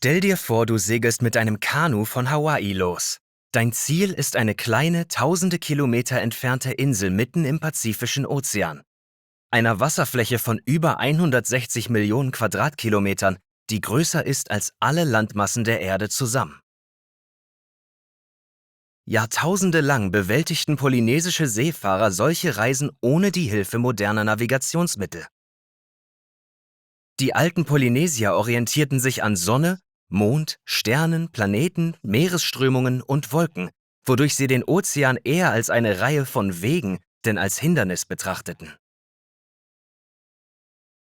Stell dir vor, du segelst mit einem Kanu von Hawaii los. Dein Ziel ist eine kleine, tausende Kilometer entfernte Insel mitten im Pazifischen Ozean. Einer Wasserfläche von über 160 Millionen Quadratkilometern, die größer ist als alle Landmassen der Erde zusammen. Jahrtausende lang bewältigten polynesische Seefahrer solche Reisen ohne die Hilfe moderner Navigationsmittel. Die alten Polynesier orientierten sich an Sonne, Mond, Sternen, Planeten, Meeresströmungen und Wolken, wodurch sie den Ozean eher als eine Reihe von Wegen denn als Hindernis betrachteten.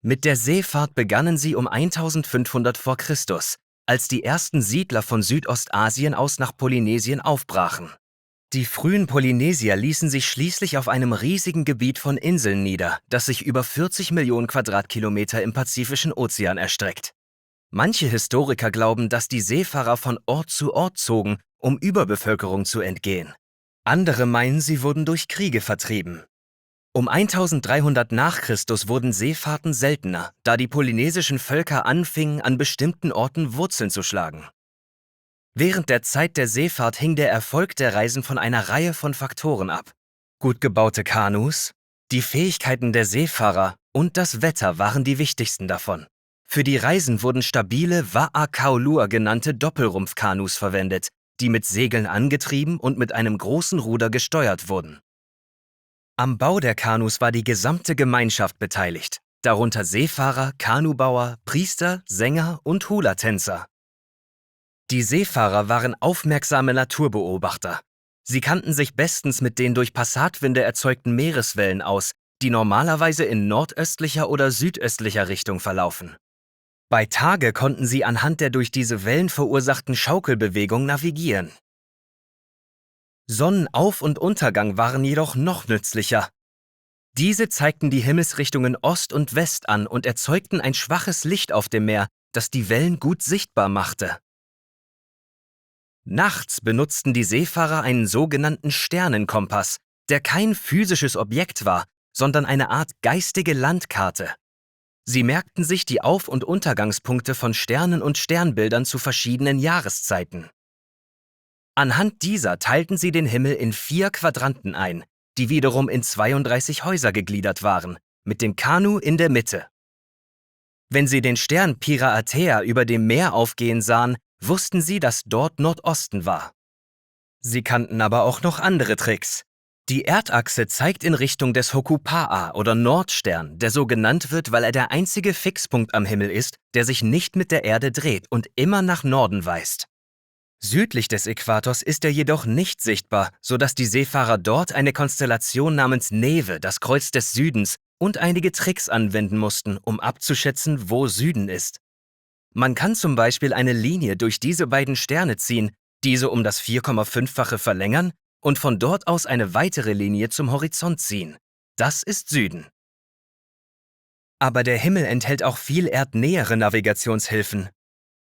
Mit der Seefahrt begannen sie um 1500 vor Christus, als die ersten Siedler von Südostasien aus nach Polynesien aufbrachen. Die frühen Polynesier ließen sich schließlich auf einem riesigen Gebiet von Inseln nieder, das sich über 40 Millionen Quadratkilometer im Pazifischen Ozean erstreckt. Manche Historiker glauben, dass die Seefahrer von Ort zu Ort zogen, um Überbevölkerung zu entgehen. Andere meinen, sie wurden durch Kriege vertrieben. Um 1300 nach Christus wurden Seefahrten seltener, da die polynesischen Völker anfingen, an bestimmten Orten Wurzeln zu schlagen. Während der Zeit der Seefahrt hing der Erfolg der Reisen von einer Reihe von Faktoren ab. Gut gebaute Kanus, die Fähigkeiten der Seefahrer und das Wetter waren die wichtigsten davon. Für die Reisen wurden stabile Wa'akaulua genannte Doppelrumpfkanus verwendet, die mit Segeln angetrieben und mit einem großen Ruder gesteuert wurden. Am Bau der Kanus war die gesamte Gemeinschaft beteiligt, darunter Seefahrer, Kanubauer, Priester, Sänger und Hula-Tänzer. Die Seefahrer waren aufmerksame Naturbeobachter. Sie kannten sich bestens mit den durch Passatwinde erzeugten Meereswellen aus, die normalerweise in nordöstlicher oder südöstlicher Richtung verlaufen. Bei Tage konnten sie anhand der durch diese Wellen verursachten Schaukelbewegung navigieren. Sonnenauf- und Untergang waren jedoch noch nützlicher. Diese zeigten die Himmelsrichtungen Ost und West an und erzeugten ein schwaches Licht auf dem Meer, das die Wellen gut sichtbar machte. Nachts benutzten die Seefahrer einen sogenannten Sternenkompass, der kein physisches Objekt war, sondern eine Art geistige Landkarte. Sie merkten sich die Auf- und Untergangspunkte von Sternen und Sternbildern zu verschiedenen Jahreszeiten. Anhand dieser teilten sie den Himmel in 4 Quadranten ein, die wiederum in 32 Häuser gegliedert waren, mit dem Kanu in der Mitte. Wenn sie den Stern Piraetea über dem Meer aufgehen sahen, wussten sie, dass dort Nordosten war. Sie kannten aber auch noch andere Tricks. Die Erdachse zeigt in Richtung des Hokupa'a oder Nordstern, der so genannt wird, weil er der einzige Fixpunkt am Himmel ist, der sich nicht mit der Erde dreht und immer nach Norden weist. Südlich des Äquators ist er jedoch nicht sichtbar, sodass die Seefahrer dort eine Konstellation namens Neve, das Kreuz des Südens, und einige Tricks anwenden mussten, um abzuschätzen, wo Süden ist. Man kann zum Beispiel eine Linie durch diese beiden Sterne ziehen, diese um das 4,5-fache verlängern und von dort aus eine weitere Linie zum Horizont ziehen. Das ist Süden. Aber der Himmel enthält auch viel erdnähere Navigationshilfen.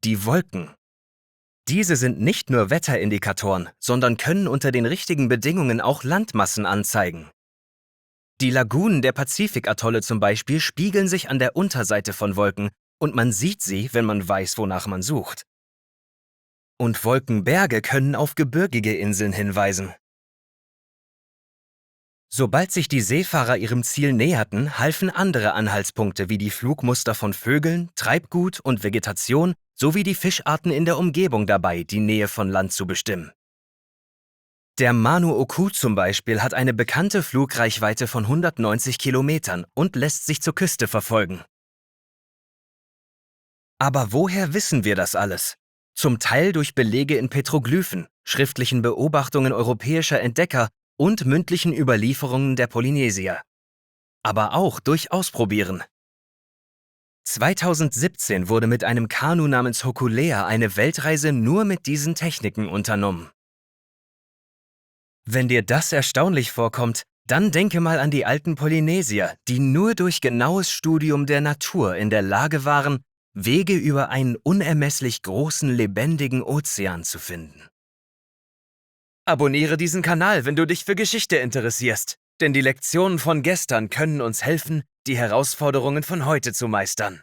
Die Wolken. Diese sind nicht nur Wetterindikatoren, sondern können unter den richtigen Bedingungen auch Landmassen anzeigen. Die Lagunen der Pazifikatolle zum Beispiel spiegeln sich an der Unterseite von Wolken und man sieht sie, wenn man weiß, wonach man sucht. Und Wolkenberge können auf gebirgige Inseln hinweisen. Sobald sich die Seefahrer ihrem Ziel näherten, halfen andere Anhaltspunkte wie die Flugmuster von Vögeln, Treibgut und Vegetation sowie die Fischarten in der Umgebung dabei, die Nähe von Land zu bestimmen. Der Manu-Oku zum Beispiel hat eine bekannte Flugreichweite von 190 Kilometern und lässt sich zur Küste verfolgen. Aber woher wissen wir das alles? Zum Teil durch Belege in Petroglyphen, schriftlichen Beobachtungen europäischer Entdecker und mündlichen Überlieferungen der Polynesier. Aber auch durch Ausprobieren. 2017 wurde mit einem Kanu namens Hokulea eine Weltreise nur mit diesen Techniken unternommen. Wenn dir das erstaunlich vorkommt, dann denke mal an die alten Polynesier, die nur durch genaues Studium der Natur in der Lage waren, Wege über einen unermesslich großen, lebendigen Ozean zu finden. Abonniere diesen Kanal, wenn du dich für Geschichte interessierst, denn die Lektionen von gestern können uns helfen, die Herausforderungen von heute zu meistern.